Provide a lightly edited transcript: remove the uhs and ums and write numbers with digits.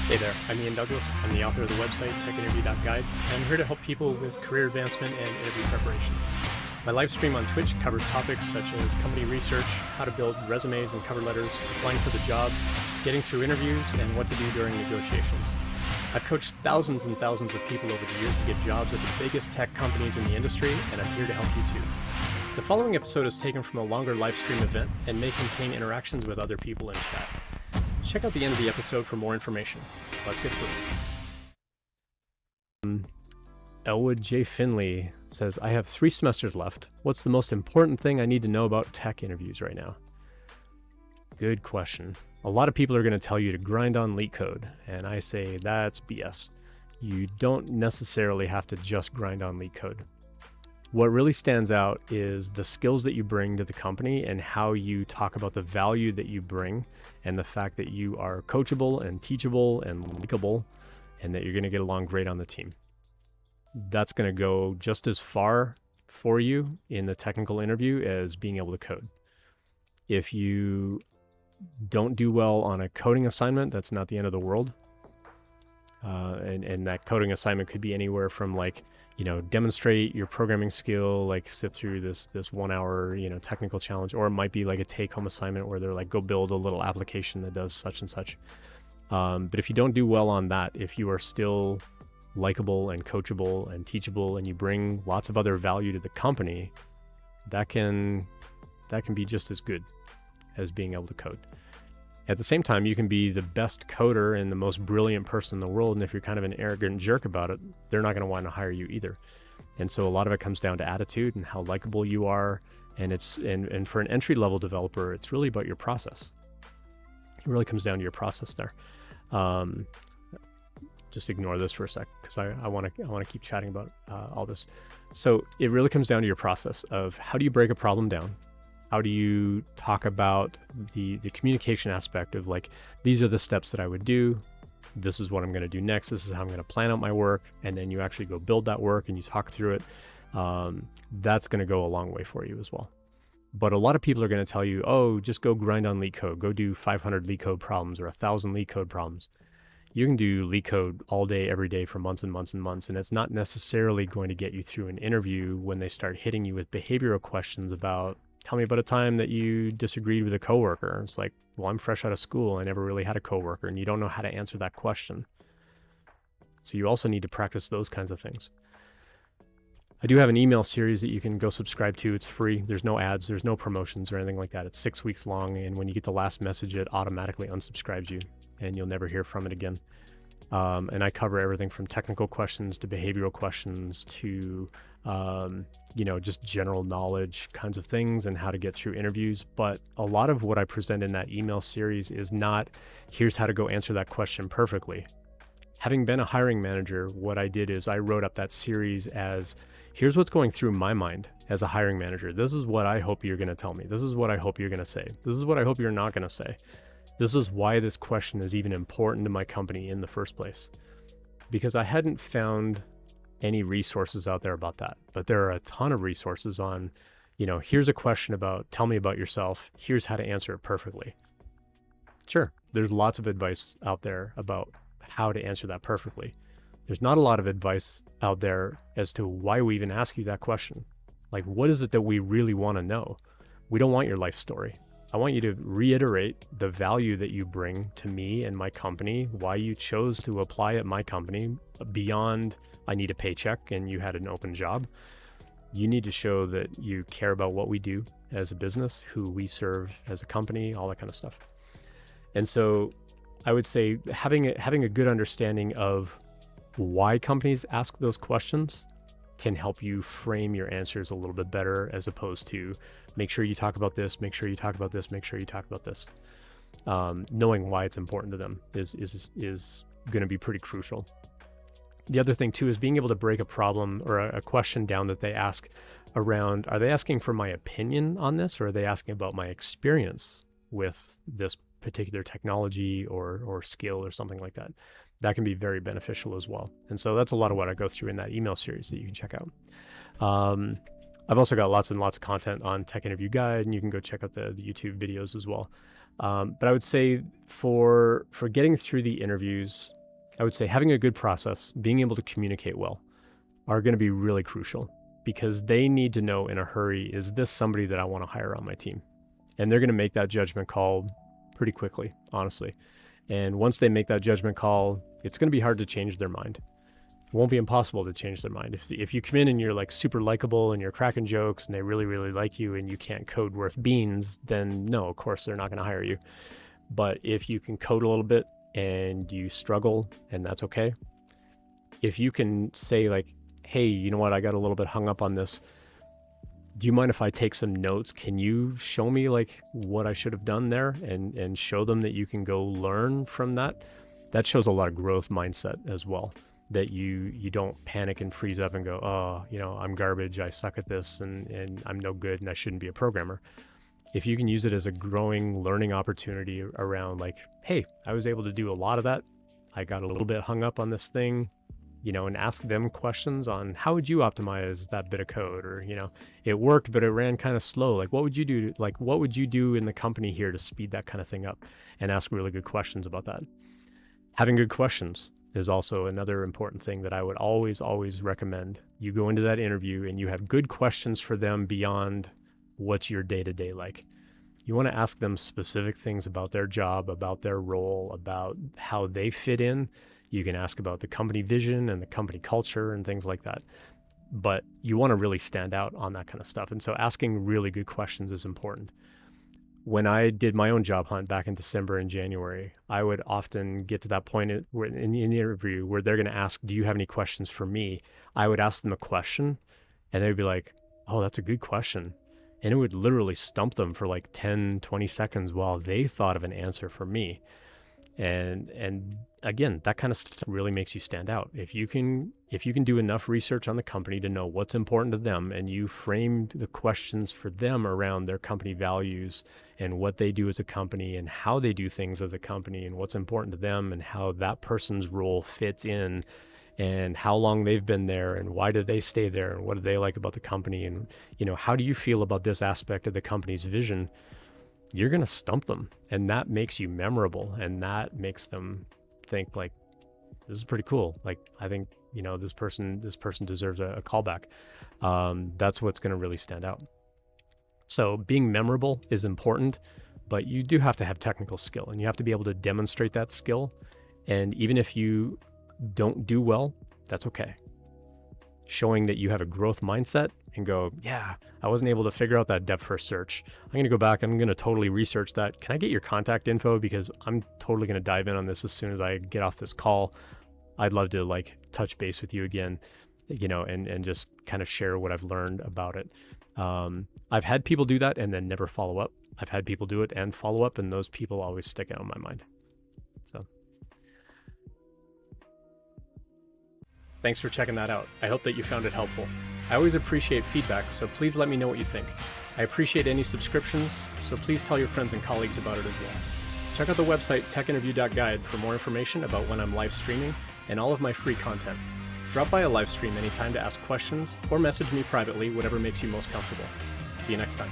Hey there, I'm Ian Douglas. I'm the author of the website techinterview.guide, and I'm here to help people with career advancement and interview preparation. My live stream on Twitch covers topics such as company research, how to build resumes and cover letters, applying for the job, getting through interviews, and what to do during negotiations. I've coached thousands and thousands of people over the years to get jobs at the biggest tech companies in the industry, and I'm here to help you too. The following episode is taken from a longer live stream event and may contain interactions with other people in chat. Check out the end of the episode for more information. Let's get to it. Elwood J. Finley says, I have 3 semesters left. What's the most important thing I need to know about tech interviews right now? Good question. A lot of people are going to tell you to grind on LeetCode, and I say that's BS. You don't necessarily have to just grind on LeetCode. What really stands out is the skills that you bring to the company and how you talk about the value that you bring and the fact that you are coachable and teachable and likable and that you're going to get along great on the team. That's going to go just as far for you in the technical interview as being able to code. If you don't do well on a coding assignment, that's not the end of the world. And that coding assignment could be anywhere from demonstrate your programming skill, like sit through this 1 hour, technical challenge, or it might be like a take-home assignment where they're like, go build a little application that does such and such. But if you don't do well on that, if you are still likable and coachable and teachable and you bring lots of other value to the company, that can be just as good as being able to code. At the same time, you can be the best coder and the most brilliant person in the world, and if you're kind of an arrogant jerk about it, they're not going to want to hire you either. And so a lot of it comes down to attitude and how likable you are, and for an entry-level developer, it's really about your process. It really comes down to your process there. Just ignore this for a sec because I want to keep chatting about all this. So it really comes down to your process of how do you break a problem down? How do you talk about the communication aspect of like, these are the steps that I would do. This is what I'm going to do next. This is how I'm going to plan out my work. And then you actually go build that work and you talk through it. That's going to go a long way for you as well. But a lot of people are going to tell you, oh, just go grind on LeetCode. Go do 500 LeetCode problems or 1,000 LeetCode problems. You can do LeetCode all day, every day for months and months and months. And it's not necessarily going to get you through an interview when they start hitting you with behavioral questions about, tell me about a time that you disagreed with a coworker. It's like, well, I'm fresh out of school. I never really had a coworker, and you don't know how to answer that question. So you also need to practice those kinds of things. I do have an email series that you can go subscribe to. It's free. There's no ads. There's no promotions or anything like that. It's 6 weeks long. And when you get the last message, it automatically unsubscribes you and you'll never hear from it again. And I cover everything from technical questions to behavioral questions to just general knowledge kinds of things and how to get through interviews. But a lot of what I present in that email series is not, here's how to go answer that question perfectly. Having been a hiring manager, what I did is I wrote up that series as, here's what's going through my mind as a hiring manager. This is what I hope you're going to tell me. This is what I hope you're going to say. This is what I hope you're not going to say. This is why this question is even important to my company in the first place. Because I hadn't found any resources out there about that, but there are a ton of resources on, here's a question about, tell me about yourself. Here's how to answer it perfectly. Sure, there's lots of advice out there about how to answer that perfectly. There's not a lot of advice out there as to why we even ask you that question. Like, what is it that we really want to know? We don't want your life story. I want you to reiterate the value that you bring to me and my company, why you chose to apply at my company beyond I need a paycheck and you had an open job. You need to show that you care about what we do as a business, who we serve as a company, all that kind of stuff. And so I would say having a good understanding of why companies ask those questions can help you frame your answers a little bit better, as opposed to make sure you talk about this, make sure you talk about this, make sure you talk about this. Knowing why it's important to them is going to be pretty crucial. The other thing too is being able to break a problem or a question down that they ask around, are they asking for my opinion on this, or are they asking about my experience with this particular technology or skill or something like that? That can be very beneficial as well. And so that's a lot of what I go through in that email series that you can check out. I've also got lots and lots of content on Tech Interview Guide, and you can go check out the YouTube videos as well. But I would say for getting through the interviews, I would say having a good process, being able to communicate well, are going to be really crucial, because they need to know in a hurry, is this somebody that I want to hire on my team? And they're going to make that judgment call pretty quickly, honestly. And once they make that judgment call, it's going to be hard to change their mind. It won't be impossible to change their mind. If you come in and you're like super likable and you're cracking jokes and they really, really like you and you can't code worth beans, then no, of course, they're not going to hire you. But if you can code a little bit and you struggle, and that's okay. If you can say like, hey, you know what, I got a little bit hung up on this. Do you mind if I take some notes? Can you show me like what I should have done there, and show them that you can go learn from that? That shows a lot of growth mindset as well, that you don't panic and freeze up and go, oh, you know, I'm garbage, I suck at this, and I'm no good and I shouldn't be a programmer. If you can use it as a growing learning opportunity around like, hey, I was able to do a lot of that. I got a little bit hung up on this thing, you know, and ask them questions on how would you optimize that bit of code? Or, you know, it worked, but it ran kind of slow. Like, what would you do? Like, what would you do in the company here to speed that kind of thing up? And ask really good questions about that. Having good questions is also another important thing that I would always, always recommend. You go into that interview and you have good questions for them beyond what's your day-to-day like. You want to ask them specific things about their job, about their role, about how they fit in. You can ask about the company vision and the company culture and things like that. But you want to really stand out on that kind of stuff. And so asking really good questions is important. When I did my own job hunt back in December and January, I would often get to that point in the interview where they're going to ask, do you have any questions for me? I would ask them a question and they'd be like, oh, that's a good question. And it would literally stump them for like 10, 20 seconds while they thought of an answer for me. And again, that kind of stuff really makes you stand out. If you can do enough research on the company to know what's important to them, and you framed the questions for them around their company values and what they do as a company and how they do things as a company and what's important to them and how that person's role fits in and how long they've been there and why did they stay there and what do they like about the company, and, you know, how do you feel about this aspect of the company's vision, you're going to stump them. And that makes you memorable, and that makes them think like, this is pretty cool. Like, I think, you know, this person deserves a callback. That's what's going to really stand out. So being memorable is important, but you do have to have technical skill, and you have to be able to demonstrate that skill. And even if you don't do well, that's okay. Showing that you have a growth mindset and go, yeah, I wasn't able to figure out that depth first search. I'm going to go back. I'm going to totally research that. Can I get your contact info? Because I'm totally going to dive in on this as soon as I get off this call. I'd love to like touch base with you again, you know, and just kind of share what I've learned about it. I've had people do that and then never follow up. I've had people do it and follow up, and those people always stick out in my mind. So thanks for checking that out. I hope that you found it helpful. I always appreciate feedback, so please let me know what you think. I appreciate any subscriptions, so please tell your friends and colleagues about it as well. Check out the website techinterview.guide for more information about when I'm live streaming and all of my free content. Drop by a live stream anytime to ask questions or message me privately, whatever makes you most comfortable. See you next time.